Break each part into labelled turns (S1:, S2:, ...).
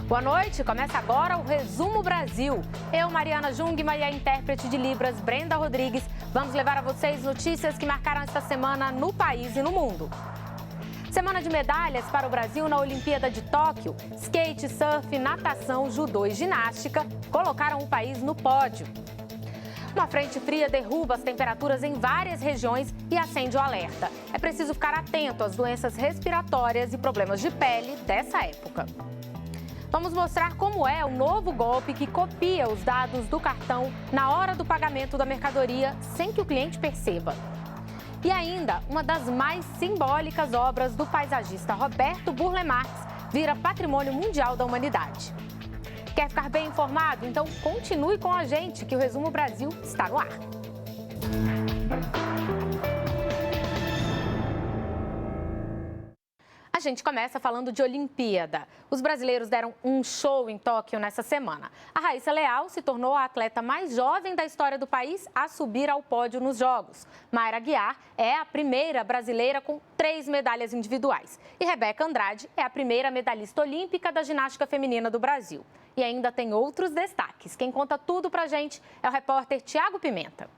S1: Boa noite, começa agora o Resumo Brasil. Eu, Mariana Jungmann, e a intérprete de Libras, Brenda Rodrigues, vamos levar a vocês notícias que marcaram esta semana no país e no mundo. Semana de medalhas para o Brasil na Olimpíada de Tóquio. Skate, surf, natação, judô e ginástica colocaram o país no pódio. Uma frente fria derruba as temperaturas em várias regiões e acende o alerta. É preciso ficar atento às doenças respiratórias e problemas de pele dessa época. Vamos mostrar como é o novo golpe que copia os dados do cartão na hora do pagamento da mercadoria sem que o cliente perceba. E ainda, uma das mais simbólicas obras do paisagista Roberto Burle Marx vira Patrimônio Mundial da Humanidade. Quer ficar bem informado? Então continue com a gente que o Resumo Brasil está no ar. A gente começa falando de Olimpíada. Os brasileiros deram um show em Tóquio nessa semana. A Raíssa Leal se tornou a atleta mais jovem da história do país a subir ao pódio nos Jogos. Mayra Aguiar é a primeira brasileira com 3 medalhas individuais. E Rebeca Andrade é a primeira medalhista olímpica da ginástica feminina do Brasil. E ainda tem outros destaques. Quem conta tudo pra gente é o repórter Tiago Pimenta.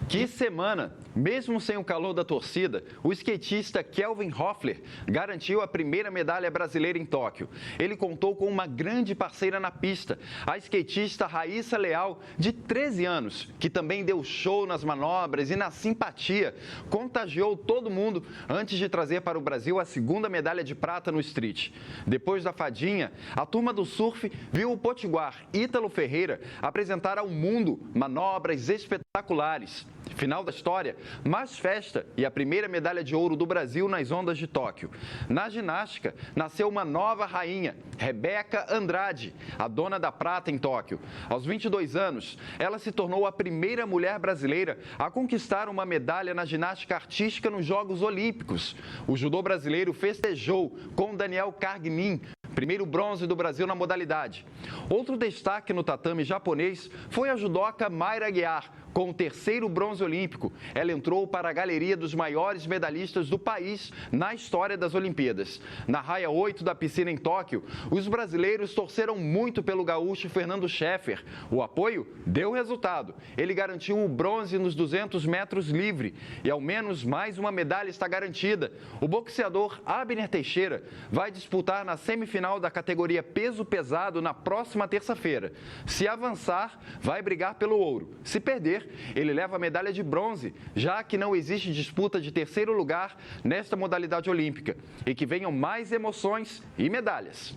S2: Que semana! Mesmo sem o calor da torcida, o skatista Kelvin Hoffler garantiu a primeira medalha brasileira em Tóquio. Ele contou com uma grande parceira na pista, a skatista Raíssa Leal, de 13 anos, que também deu show nas manobras e na simpatia. Contagiou todo mundo antes de trazer para o Brasil a segunda medalha de prata no street. Depois da fadinha, a turma do surf viu o potiguar Ítalo Ferreira apresentar ao mundo manobras espetaculares. Final da história, mais festa e a primeira medalha de ouro do Brasil nas ondas de Tóquio. Na ginástica, nasceu uma nova rainha, Rebeca Andrade, a dona da prata em Tóquio. Aos 22 anos, ela se tornou a primeira mulher brasileira a conquistar uma medalha na ginástica artística nos Jogos Olímpicos. O judô brasileiro festejou com Daniel Cargnin, primeiro bronze do Brasil na modalidade. Outro destaque no tatame japonês foi a judoca Mayra Aguiar, com o 3º bronze olímpico. Ela entrou para a galeria dos maiores medalhistas do país na história das Olimpíadas. Na raia 8 da piscina em Tóquio, os brasileiros torceram muito pelo gaúcho Fernando Scheffer. O apoio deu resultado. Ele garantiu o bronze nos 200 metros livre e ao menos mais uma medalha está garantida. O boxeador Abner Teixeira vai disputar na semifinal da categoria peso pesado na próxima terça-feira. Se avançar, vai brigar pelo ouro. Se perder, ele leva a medalha de bronze, já que não existe disputa de 3º lugar nesta modalidade olímpica. E que venham mais emoções e medalhas.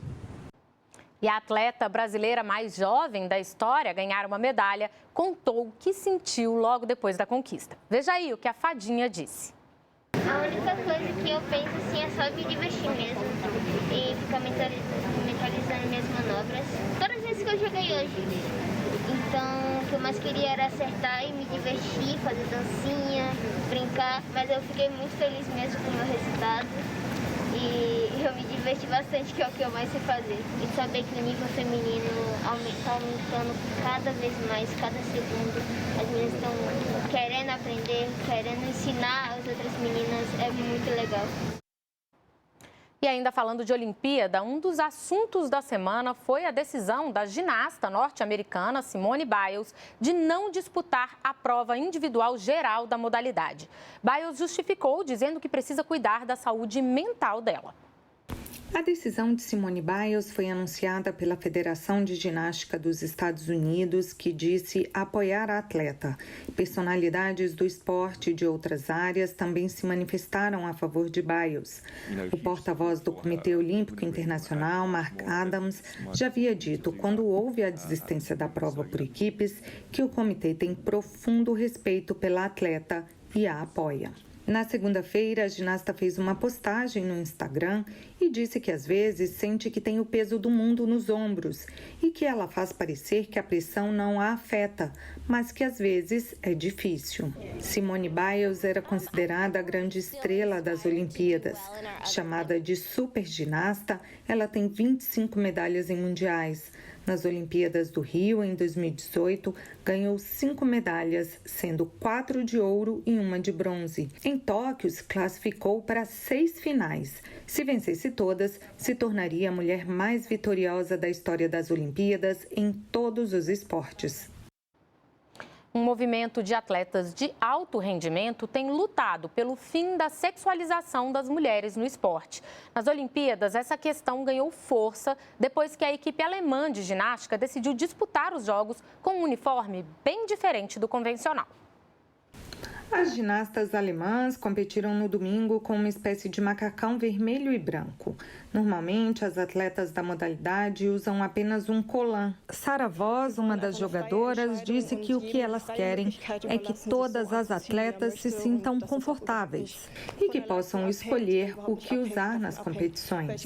S1: E a atleta brasileira mais jovem da história a ganhar uma medalha contou o que sentiu logo depois da conquista. Veja aí o que a fadinha disse.
S3: A única coisa que eu penso assim é só me divertir mesmo e ficar mentalizando minhas manobras. Todas as vezes que eu joguei hoje. Então, o que eu mais queria era acertar e me divertir, fazer dancinha, brincar. Mas eu fiquei muito feliz mesmo com o meu resultado. E eu me diverti bastante, que é o que eu mais sei fazer. E saber que o nível feminino está aumentando cada vez mais, cada segundo. As meninas estão querendo aprender, querendo ensinar as outras meninas. É muito legal.
S1: E ainda falando de Olimpíada, um dos assuntos da semana foi a decisão da ginasta norte-americana Simone Biles de não disputar a prova individual geral da modalidade. Biles justificou dizendo que precisa cuidar da saúde mental dela.
S4: A decisão de Simone Biles foi anunciada pela Federação de Ginástica dos Estados Unidos, que disse apoiar a atleta. Personalidades do esporte e de outras áreas também se manifestaram a favor de Biles. O porta-voz do Comitê Olímpico Internacional, Mark Adams, já havia dito, quando houve a desistência da prova por equipes, que o comitê tem profundo respeito pela atleta e a apoia. Na segunda-feira, a ginasta fez uma postagem no Instagram e disse que às vezes sente que tem o peso do mundo nos ombros e que ela faz parecer que a pressão não a afeta, mas que às vezes é difícil. Simone Biles era considerada a grande estrela das Olimpíadas. Chamada de superginasta, ela tem 25 medalhas em mundiais. Nas Olimpíadas do Rio, em 2018, ganhou 5 medalhas, sendo 4 de ouro e 1 de bronze. Em Tóquio, se classificou para 6 finais. Se vencesse todas, se tornaria a mulher mais vitoriosa da história das Olimpíadas em todos os esportes.
S1: Um movimento de atletas de alto rendimento tem lutado pelo fim da sexualização das mulheres no esporte. Nas Olimpíadas, essa questão ganhou força depois que a equipe alemã de ginástica decidiu disputar os Jogos com um uniforme bem diferente do convencional.
S4: As ginastas alemãs competiram no domingo com uma espécie de macacão vermelho e branco. Normalmente, as atletas da modalidade usam apenas um colã. Sara Voss, uma das jogadoras, disse que o que elas querem é que todas as atletas se sintam confortáveis e que possam escolher o que usar nas competições.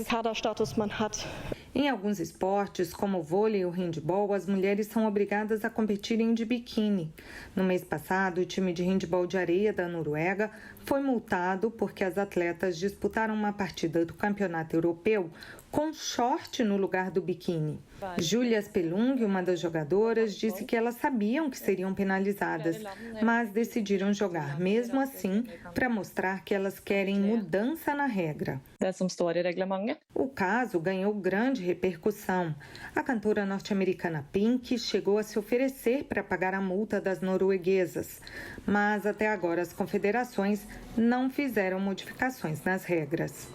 S4: Em alguns esportes, como o vôlei e o handebol, as mulheres são obrigadas a competirem de biquíni. No mês passado, o time de handebol de areia da Noruega foi multado porque as atletas disputaram uma partida do Campeonato Europeu com short no lugar do biquíni. Júlia Spelung, uma das jogadoras, disse que elas sabiam que seriam penalizadas, mas decidiram jogar mesmo assim para mostrar que elas querem mudança na regra. O caso ganhou grande repercussão. A cantora norte-americana Pink chegou a se oferecer para pagar a multa das norueguesas, mas até agora as confederações não fizeram modificações nas regras.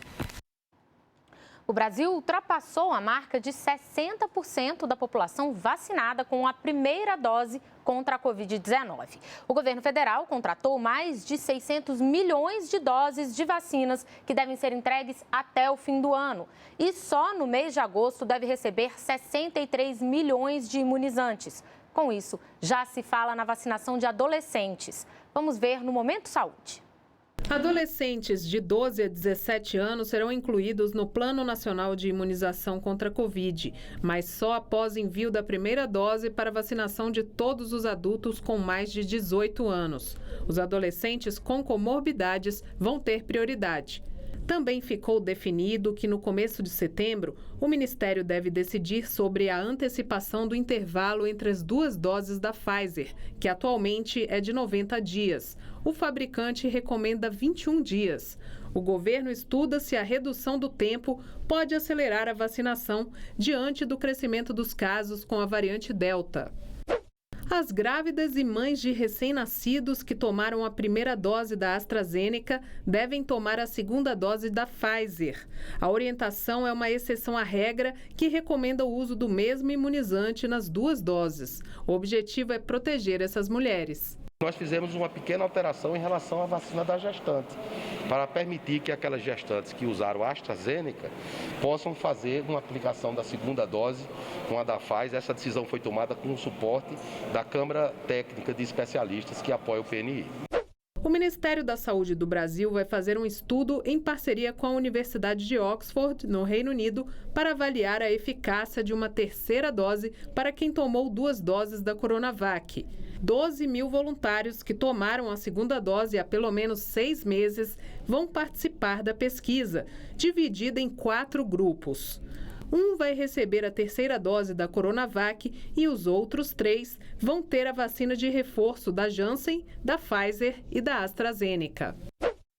S1: O Brasil ultrapassou a marca de 60% da população vacinada com a primeira dose contra a Covid-19. O governo federal contratou mais de 600 milhões de doses de vacinas que devem ser entregues até o fim do ano. E só no mês de agosto deve receber 63 milhões de imunizantes. Com isso, já se fala na vacinação de adolescentes. Vamos ver no Momento Saúde.
S5: Adolescentes de 12 a 17 anos serão incluídos no Plano Nacional de Imunização contra a Covid, mas só após envio da primeira dose para vacinação de todos os adultos com mais de 18 anos. Os adolescentes com comorbidades vão ter prioridade. Também ficou definido que no começo de setembro, o Ministério deve decidir sobre a antecipação do intervalo entre as duas doses da Pfizer, que atualmente é de 90 dias. O fabricante recomenda 21 dias. O governo estuda se a redução do tempo pode acelerar a vacinação diante do crescimento dos casos com a variante Delta. As grávidas e mães de recém-nascidos que tomaram a primeira dose da AstraZeneca devem tomar a segunda dose da Pfizer. A orientação é uma exceção à regra que recomenda o uso do mesmo imunizante nas duas doses. O objetivo é proteger essas mulheres.
S6: Nós fizemos uma pequena alteração em relação à vacina da gestante, para permitir que aquelas gestantes que usaram a AstraZeneca possam fazer uma aplicação da segunda dose com a da Pfizer. Essa decisão foi tomada com o suporte da Câmara Técnica de Especialistas que apoia o PNI.
S5: O Ministério da Saúde do Brasil vai fazer um estudo em parceria com a Universidade de Oxford, no Reino Unido, para avaliar a eficácia de uma terceira dose para quem tomou 2 doses da Coronavac. 12 mil voluntários que tomaram a segunda dose há pelo menos 6 meses vão participar da pesquisa, dividida em 4 grupos. Um vai receber a terceira dose da Coronavac e os outros 3 vão ter a vacina de reforço da Janssen, da Pfizer e da AstraZeneca.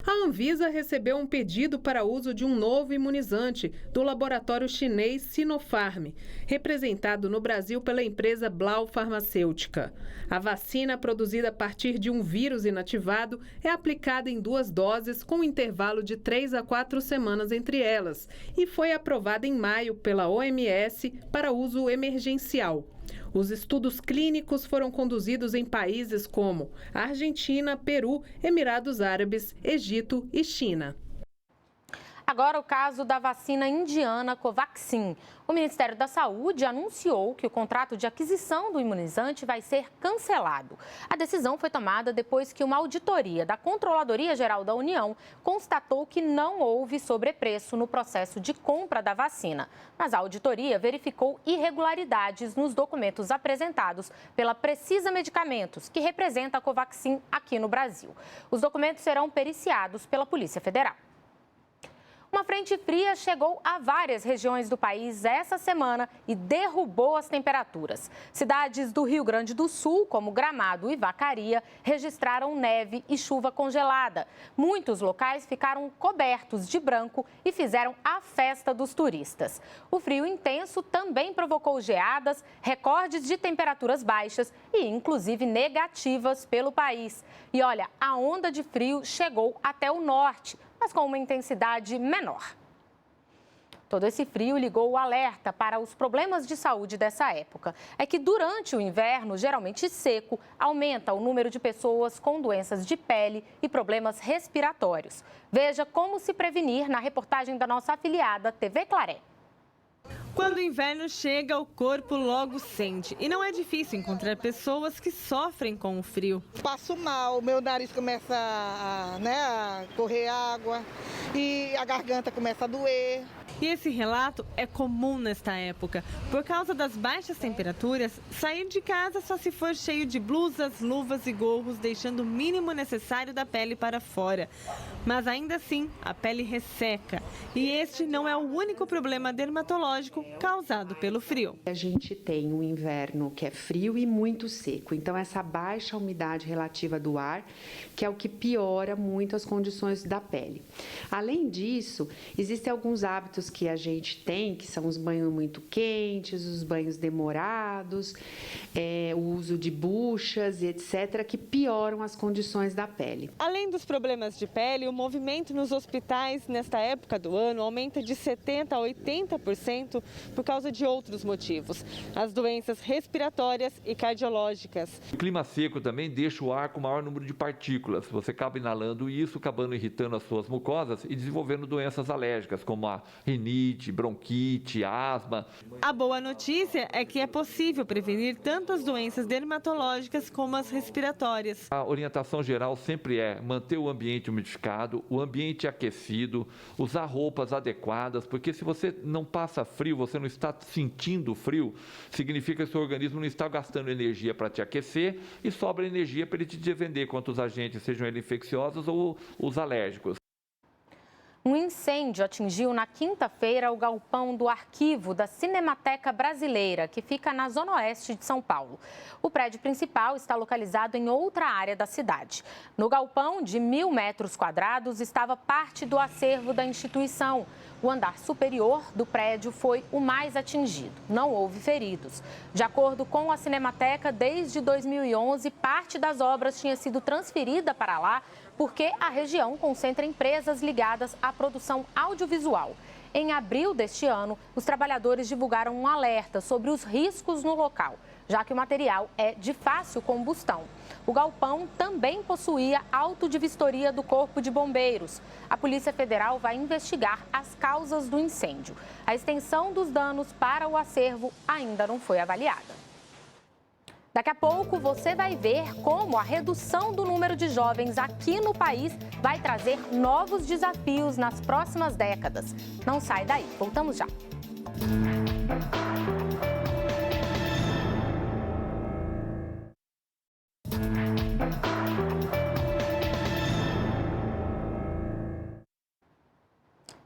S5: A Anvisa recebeu um pedido para uso de um novo imunizante do laboratório chinês Sinopharm, representado no Brasil pela empresa Blau Farmacêutica. A vacina, produzida a partir de um vírus inativado, é aplicada em 2 doses com um intervalo de 3 a 4 semanas entre elas e foi aprovada em maio pela OMS para uso emergencial. Os estudos clínicos foram conduzidos em países como Argentina, Peru, Emirados Árabes, Egito e China.
S1: Agora o caso da vacina indiana Covaxin. O Ministério da Saúde anunciou que o contrato de aquisição do imunizante vai ser cancelado. A decisão foi tomada depois que uma auditoria da Controladoria Geral da União constatou que não houve sobrepreço no processo de compra da vacina. Mas a auditoria verificou irregularidades nos documentos apresentados pela Precisa Medicamentos, que representa a Covaxin aqui no Brasil. Os documentos serão periciados pela Polícia Federal. Uma frente fria chegou a várias regiões do país essa semana e derrubou as temperaturas. Cidades do Rio Grande do Sul, como Gramado e Vacaria, registraram neve e chuva congelada. Muitos locais ficaram cobertos de branco e fizeram a festa dos turistas. O frio intenso também provocou geadas, recordes de temperaturas baixas e, inclusive, negativas pelo país. E olha, a onda de frio chegou até o norte, mas com uma intensidade menor. Todo esse frio ligou o alerta para os problemas de saúde dessa época. É que durante o inverno, geralmente seco, aumenta o número de pessoas com doenças de pele e problemas respiratórios. Veja como se prevenir na reportagem da nossa afiliada TV Claré.
S7: Quando o inverno chega, o corpo logo sente. E não é difícil encontrar pessoas que sofrem com o frio.
S8: Passo mal, meu nariz começa a correr água e a garganta começa a doer.
S7: E esse relato é comum nesta época. Por causa das baixas temperaturas, sair de casa só se for cheio de blusas, luvas e gorros, deixando o mínimo necessário da pele para fora. Mas ainda assim, a pele resseca. E este não é o único problema dermatológico causado pelo frio.
S9: A gente tem um inverno que é frio e muito seco. Então, essa baixa umidade relativa do ar, que é o que piora muito as condições da pele. Além disso, existem alguns hábitos que a gente tem, que são os banhos muito quentes, os banhos demorados, o uso de buchas e etc., que pioram as condições da pele.
S7: Além dos problemas de pele, o movimento nos hospitais nesta época do ano aumenta de 70% a 80% por causa de outros motivos, as doenças respiratórias e cardiológicas.
S10: O clima seco também deixa o ar com maior número de partículas. Você acaba inalando isso, acabando irritando as suas mucosas e desenvolvendo doenças alérgicas, como a rinite, bronquite, asma.
S7: A boa notícia é que é possível prevenir tanto as doenças dermatológicas como as respiratórias.
S10: A orientação geral sempre é manter o ambiente umidificado, o ambiente aquecido, usar roupas adequadas, porque se você não passa frio, você não está sentindo frio, significa que seu organismo não está gastando energia para te aquecer e sobra energia para ele te defender contra os agentes, sejam eles infecciosos ou os alérgicos.
S1: Um incêndio atingiu na quinta-feira o galpão do arquivo da Cinemateca Brasileira, que fica na zona oeste de São Paulo. O prédio principal está localizado em outra área da cidade. No galpão de 1.000 metros quadrados estava parte do acervo da instituição. O andar superior do prédio foi o mais atingido. Não houve feridos. De acordo com a Cinemateca, desde 2011, parte das obras tinha sido transferida para lá porque a região concentra empresas ligadas à produção audiovisual. Em abril deste ano, os trabalhadores divulgaram um alerta sobre os riscos no local, já que o material é de fácil combustão. O galpão também possuía auto de vistoria do Corpo de Bombeiros. A Polícia Federal vai investigar as causas do incêndio. A extensão dos danos para o acervo ainda não foi avaliada. Daqui a pouco você vai ver como a redução do número de jovens aqui no país vai trazer novos desafios nas próximas décadas. Não sai daí, voltamos já.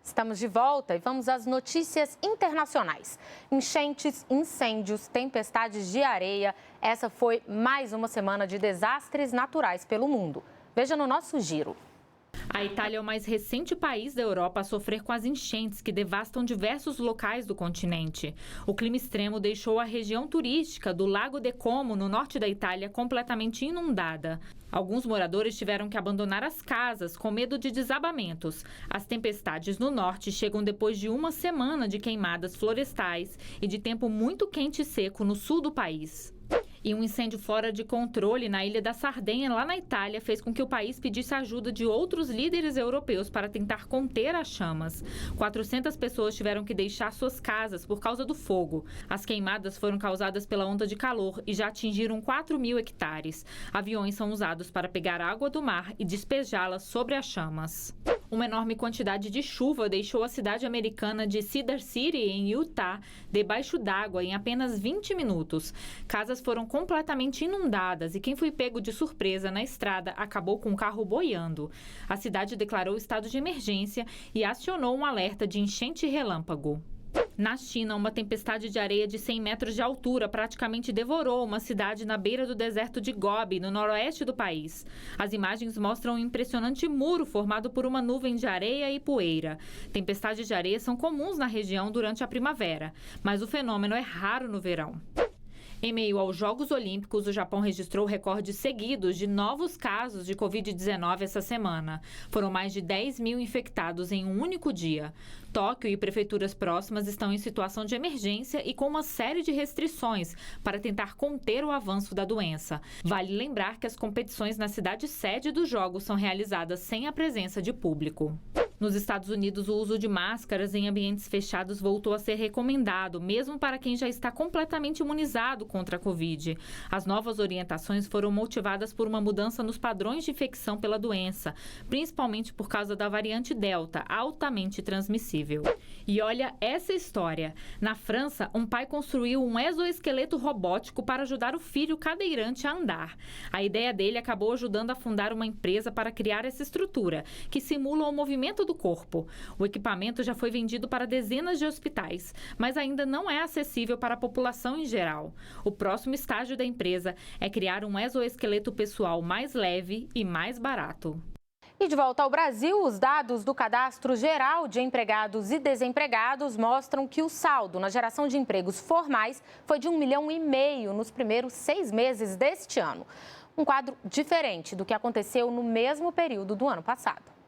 S1: Estamos de volta e vamos às notícias internacionais. Enchentes, incêndios, tempestades de areia. Essa foi mais uma semana de desastres naturais pelo mundo. Veja no nosso giro.
S11: A Itália é o mais recente país da Europa a sofrer com as enchentes que devastam diversos locais do continente. O clima extremo deixou a região turística do Lago de Como, no norte da Itália, completamente inundada. Alguns moradores tiveram que abandonar as casas com medo de desabamentos. As tempestades no norte chegam depois de uma semana de queimadas florestais e de tempo muito quente e seco no sul do país. E um incêndio fora de controle na ilha da Sardenha, lá na Itália, fez com que o país pedisse ajuda de outros líderes europeus para tentar conter as chamas. 400 pessoas tiveram que deixar suas casas por causa do fogo. As queimadas foram causadas pela onda de calor e já atingiram 4.000 hectares. Aviões são usados para pegar água do mar e despejá-la sobre as chamas. Uma enorme quantidade de chuva deixou a cidade americana de Cedar City, em Utah, debaixo d'água em apenas 20 minutos. Casas foram completamente inundadas e quem foi pego de surpresa na estrada acabou com o carro boiando. A cidade declarou estado de emergência e acionou um alerta de enchente relâmpago. Na China, uma tempestade de areia de 100 metros de altura praticamente devorou uma cidade na beira do deserto de Gobi, no noroeste do país. As imagens mostram um impressionante muro formado por uma nuvem de areia e poeira. Tempestades de areia são comuns na região durante a primavera, mas o fenômeno é raro no verão. Em meio aos Jogos Olímpicos, o Japão registrou recordes seguidos de novos casos de Covid-19 essa semana. Foram mais de 10 mil infectados em um único dia. Tóquio e prefeituras próximas estão em situação de emergência e com uma série de restrições para tentar conter o avanço da doença. Vale lembrar que as competições na cidade sede dos Jogos são realizadas sem a presença de público. Nos Estados Unidos, o uso de máscaras em ambientes fechados voltou a ser recomendado, mesmo para quem já está completamente imunizado contra a Covid. As novas orientações foram motivadas por uma mudança nos padrões de infecção pela doença, principalmente por causa da variante Delta, altamente transmissível. E olha essa história. Na França, um pai construiu um exoesqueleto robótico para ajudar o filho cadeirante a andar. A ideia dele acabou ajudando a fundar uma empresa para criar essa estrutura, que simula o movimento do corpo. O equipamento já foi vendido para dezenas de hospitais, mas ainda não é acessível para a população em geral. O próximo estágio da empresa é criar um exoesqueleto pessoal mais leve e mais barato.
S1: E de volta ao Brasil, os dados do Cadastro Geral de Empregados e Desempregados mostram que o saldo na geração de empregos formais foi de 1,5 milhão nos primeiros 6 meses deste ano. Um quadro diferente do que aconteceu no mesmo período do ano passado.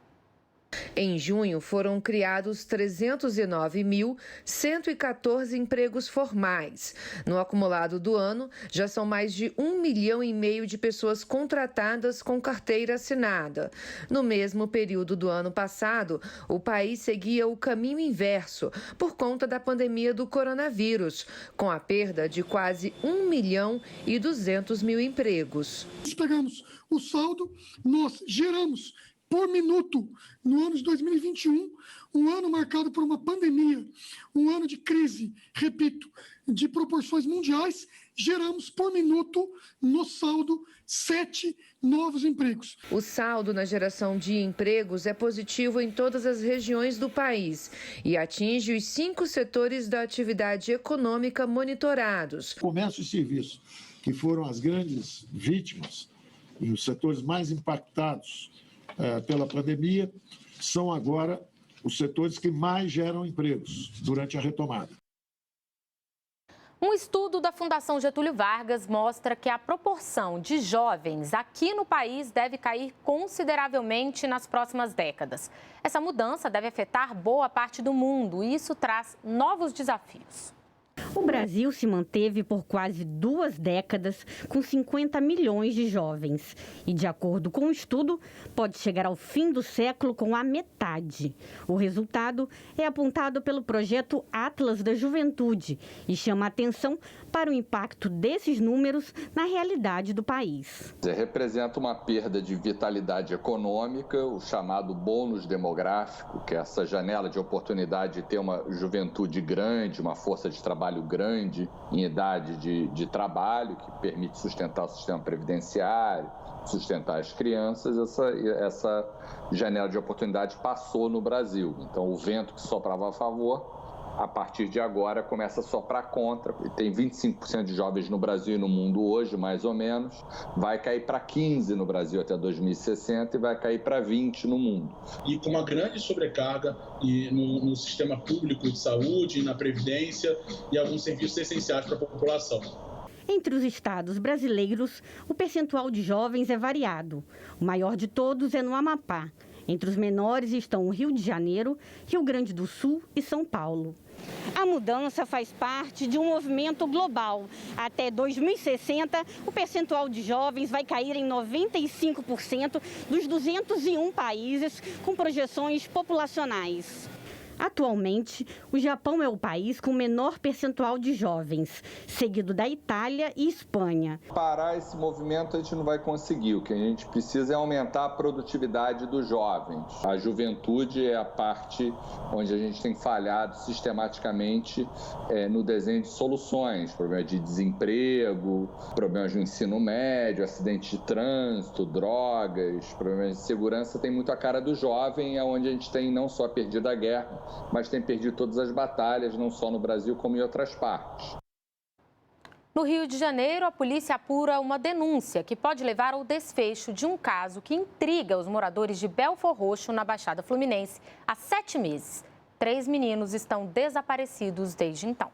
S12: Em junho, foram criados 309.114 empregos formais. No acumulado do ano, já são mais de 1,5 milhão de pessoas contratadas com carteira assinada. No mesmo período do ano passado, o país seguia o caminho inverso por conta da pandemia do coronavírus, com a perda de quase 1.200.000 empregos.
S13: Nós pegamos o saldo, nós geramos por minuto, no ano de 2021, um ano marcado por uma pandemia, um ano de crise, repito, de proporções mundiais, geramos por minuto, no saldo, 7 novos empregos.
S12: O saldo na geração de empregos é positivo em todas as regiões do país e atinge os 5 setores da atividade econômica monitorados.
S14: Comércio e serviço, que foram as grandes vítimas e os setores mais impactados pela pandemia, são agora os setores que mais geram empregos durante a retomada.
S1: Um estudo da Fundação Getúlio Vargas mostra que a proporção de jovens aqui no país deve cair consideravelmente nas próximas décadas. Essa mudança deve afetar boa parte do mundo e isso traz novos desafios.
S15: O Brasil se manteve por quase 2 décadas com 50 milhões de jovens. E, de acordo com o estudo, pode chegar ao fim do século com a metade. O resultado é apontado pelo projeto Atlas da Juventude e chama a atenção para o impacto desses números na realidade do país.
S16: Representa uma perda de vitalidade econômica, o chamado bônus demográfico, que é essa janela de oportunidade de ter uma juventude grande, uma força de trabalho grande em idade de trabalho, que permite sustentar o sistema previdenciário, sustentar as crianças. Essa janela de oportunidade passou no Brasil. Então, o vento que soprava a favor, a partir de agora, começa a soprar contra. Tem 25% de jovens no Brasil e no mundo hoje, mais ou menos. Vai cair para 15% no Brasil até 2060 e vai cair para 20% no mundo.
S17: E com uma grande sobrecarga no sistema público de saúde, na previdência e alguns serviços essenciais para a população.
S15: Entre os estados brasileiros, o percentual de jovens é variado. O maior de todos é no Amapá. Entre os menores estão o Rio de Janeiro, Rio Grande do Sul e São Paulo. A mudança faz parte de um movimento global. Até 2060, o percentual de jovens vai cair em 95% dos 201 países com projeções populacionais. Atualmente, o Japão é o país com o menor percentual de jovens, seguido da Itália e Espanha.
S16: Parar esse movimento a gente não vai conseguir. O que a gente precisa é aumentar a produtividade dos jovens. A juventude é a parte onde a gente tem falhado sistematicamente no desenho de soluções. Problemas de desemprego, problemas no ensino médio, acidentes de trânsito, drogas, problemas de segurança. Tem muito a cara do jovem, é onde a gente tem não só perdido a guerra, mas tem perdido todas as batalhas, não só no Brasil, como em outras partes.
S1: No Rio de Janeiro, a polícia apura uma denúncia que pode levar ao desfecho de um caso que intriga os moradores de Belfor Roxo, na Baixada Fluminense, há 7 meses. 3 meninos estão desaparecidos desde então.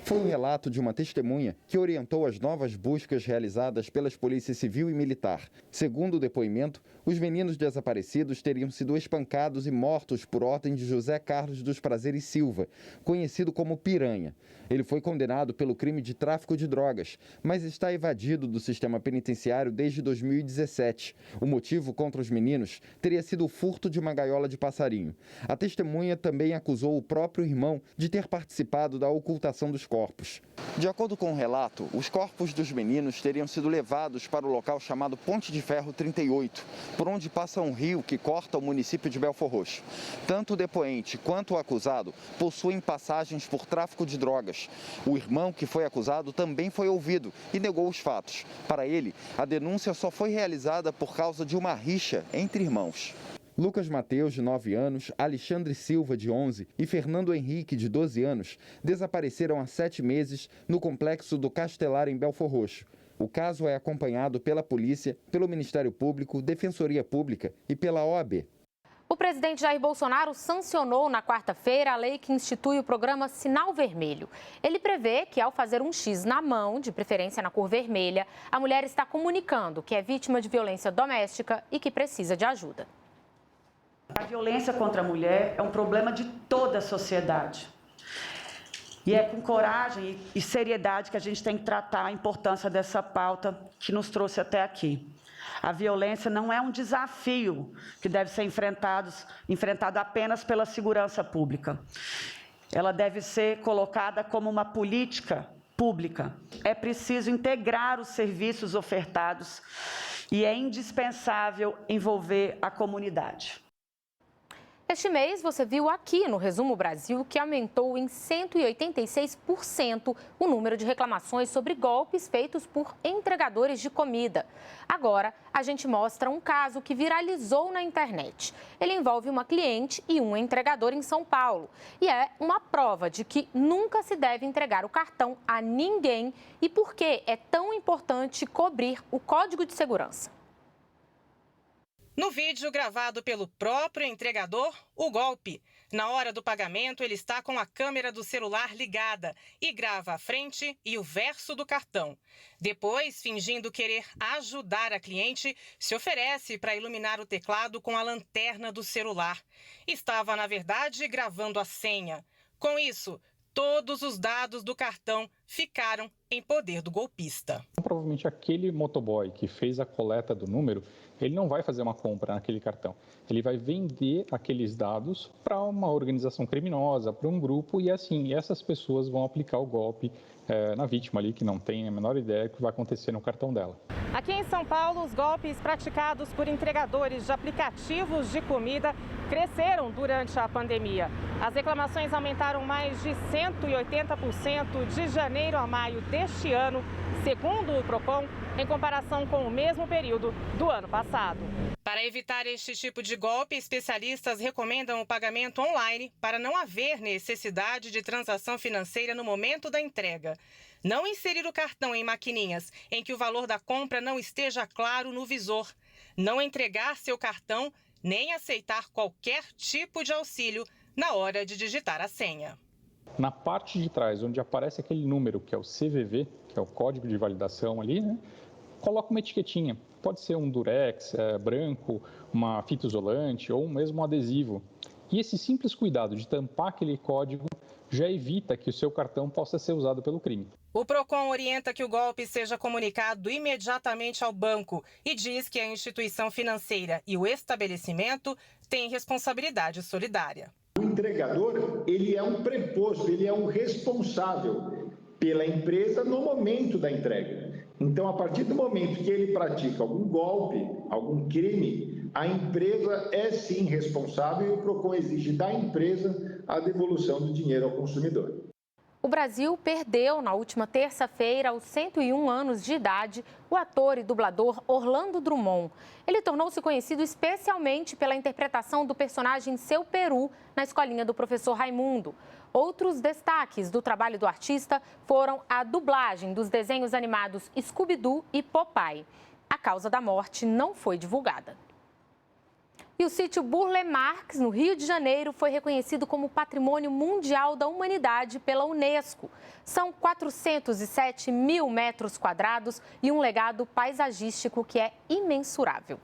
S2: Foi o relato de uma testemunha que orientou as novas buscas realizadas pelas polícias civil e militar. Segundo o depoimento, os meninos desaparecidos teriam sido espancados e mortos por ordem de José Carlos dos Prazeres Silva, conhecido como Piranha. Ele foi condenado pelo crime de tráfico de drogas, mas está evadido do sistema penitenciário desde 2017. O motivo contra os meninos teria sido o furto de uma gaiola de passarinho. A testemunha também acusou o próprio irmão de ter participado da ocultação dos corpos. De acordo com o relato, os corpos dos meninos teriam sido levados para o local chamado Ponte de Ferro 38, por onde passa um rio que corta o município de Belfor Roxo. Tanto o depoente quanto o acusado possuem passagens por tráfico de drogas. O irmão que foi acusado também foi ouvido e negou os fatos. Para ele, a denúncia só foi realizada por causa de uma rixa entre irmãos. Lucas Mateus, de 9 anos, Alexandre Silva, de 11 e Fernando Henrique, de 12 anos, desapareceram há 7 meses no complexo do Castelar, em Belfor Roxo. O caso é acompanhado pela polícia, pelo Ministério Público, Defensoria Pública e pela OAB.
S1: O presidente Jair Bolsonaro sancionou na quarta-feira a lei que institui o programa Sinal Vermelho. Ele prevê que, ao fazer um X na mão, de preferência na cor vermelha, a mulher está comunicando que é vítima de violência doméstica e que precisa de ajuda.
S18: A violência contra a mulher é um problema de toda a sociedade. E é com coragem e seriedade que a gente tem que tratar a importância dessa pauta que nos trouxe até aqui. A violência não é um desafio que deve ser enfrentado apenas pela segurança pública. Ela deve ser colocada como uma política pública. É preciso integrar os serviços ofertados e é indispensável envolver a comunidade.
S1: Este mês, você viu aqui no Resumo Brasil que aumentou em 186% o número de reclamações sobre golpes feitos por entregadores de comida. Agora, a gente mostra um caso que viralizou na internet. Ele envolve uma cliente e um entregador em São Paulo. E é uma prova de que nunca se deve entregar o cartão a ninguém e por que é tão importante cobrir o código de segurança.
S19: No vídeo gravado pelo próprio entregador, o golpe. Na hora do pagamento, ele está com a câmera do celular ligada e grava a frente e o verso do cartão. Depois, fingindo querer ajudar a cliente, se oferece para iluminar o teclado com a lanterna do celular. Estava, na verdade, gravando a senha. Com isso, todos os dados do cartão ficaram em poder do golpista.
S20: Provavelmente aquele motoboy que fez a coleta do número, ele não vai fazer uma compra naquele cartão. Ele vai vender aqueles dados para uma organização criminosa, para um grupo, e assim, essas pessoas vão aplicar o golpe na vítima ali, que não tem a menor ideia do que vai acontecer no cartão dela.
S19: Aqui em São Paulo, os golpes praticados por entregadores de aplicativos de comida cresceram durante a pandemia. As reclamações aumentaram mais de 180% de janeiro a maio deste ano, segundo o Procon, em comparação com o mesmo período do ano passado. Para evitar este tipo de golpe, especialistas recomendam o pagamento online para não haver necessidade de transação financeira no momento da entrega. Não inserir o cartão em maquininhas em que o valor da compra não esteja claro no visor. Não entregar seu cartão nem aceitar qualquer tipo de auxílio na hora de digitar a senha.
S20: Na parte de trás, onde aparece aquele número, que é o CVV, que é o código de validação ali, né? Coloca uma etiquetinha. Pode ser um durex branco, uma fita isolante ou mesmo um adesivo. E esse simples cuidado de tampar aquele código já evita que o seu cartão possa ser usado pelo crime.
S19: O Procon orienta que o golpe seja comunicado imediatamente ao banco e diz que a instituição financeira e o estabelecimento têm responsabilidade solidária.
S21: O entregador, ele é um preposto, ele é um responsável pela empresa no momento da entrega. Então, a partir do momento que ele pratica algum golpe, algum crime, a empresa é sim responsável e o PROCON exige da empresa a devolução do dinheiro ao consumidor.
S1: O Brasil perdeu na última terça-feira, aos 101 anos de idade, o ator e dublador Orlando Drummond. Ele tornou-se conhecido especialmente pela interpretação do personagem Seu Peru na Escolinha do Professor Raimundo. Outros destaques do trabalho do artista foram a dublagem dos desenhos animados Scooby-Doo e Popeye. A causa da morte não foi divulgada. E o sítio Burle Marx, no Rio de Janeiro, foi reconhecido como Patrimônio Mundial da Humanidade pela Unesco. São 407 mil metros quadrados e um legado paisagístico que é imensurável.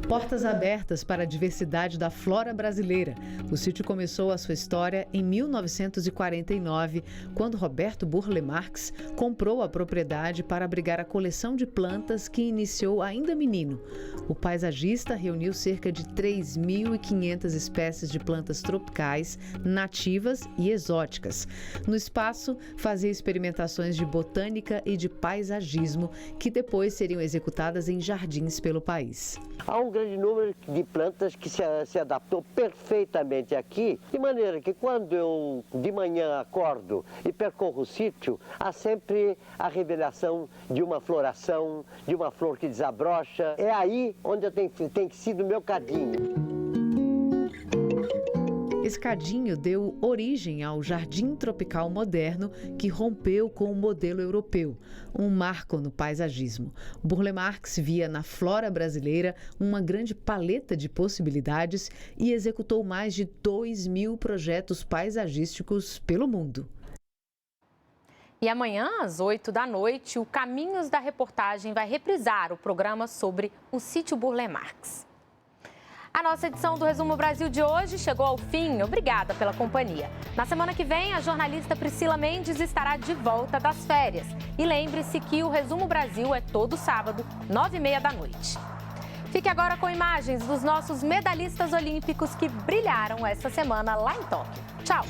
S22: Portas abertas para a diversidade da flora brasileira. O sítio começou a sua história em 1949, quando Roberto Burle Marx comprou a propriedade para abrigar a coleção de plantas que iniciou ainda menino. O paisagista reuniu cerca de 3.500 espécies de plantas tropicais, nativas e exóticas. No espaço, fazia experimentações de botânica e de paisagismo, que depois seriam executadas em jardins pelo país.
S23: Há um grande número de plantas que se adaptou perfeitamente aqui, de maneira que quando eu de manhã acordo e percorro o sítio, há sempre a revelação de uma floração, de uma flor que desabrocha. É aí onde eu tenho sido o meu cadinho.
S22: Esse cadinho deu origem ao Jardim Tropical Moderno, que rompeu com o modelo europeu, um marco no paisagismo. Burle Marx via na flora brasileira uma grande paleta de possibilidades e executou mais de 2.000 projetos paisagísticos pelo mundo.
S1: E amanhã, às 8 da noite, o Caminhos da Reportagem vai reprisar o programa sobre o sítio Burle Marx. A nossa edição do Resumo Brasil de hoje chegou ao fim. Obrigada pela companhia. Na semana que vem, a jornalista Priscila Mendes estará de volta das férias. E lembre-se que o Resumo Brasil é todo sábado, 9h30 da noite. Fique agora com imagens dos nossos medalhistas olímpicos que brilharam essa semana lá em Tóquio. Tchau!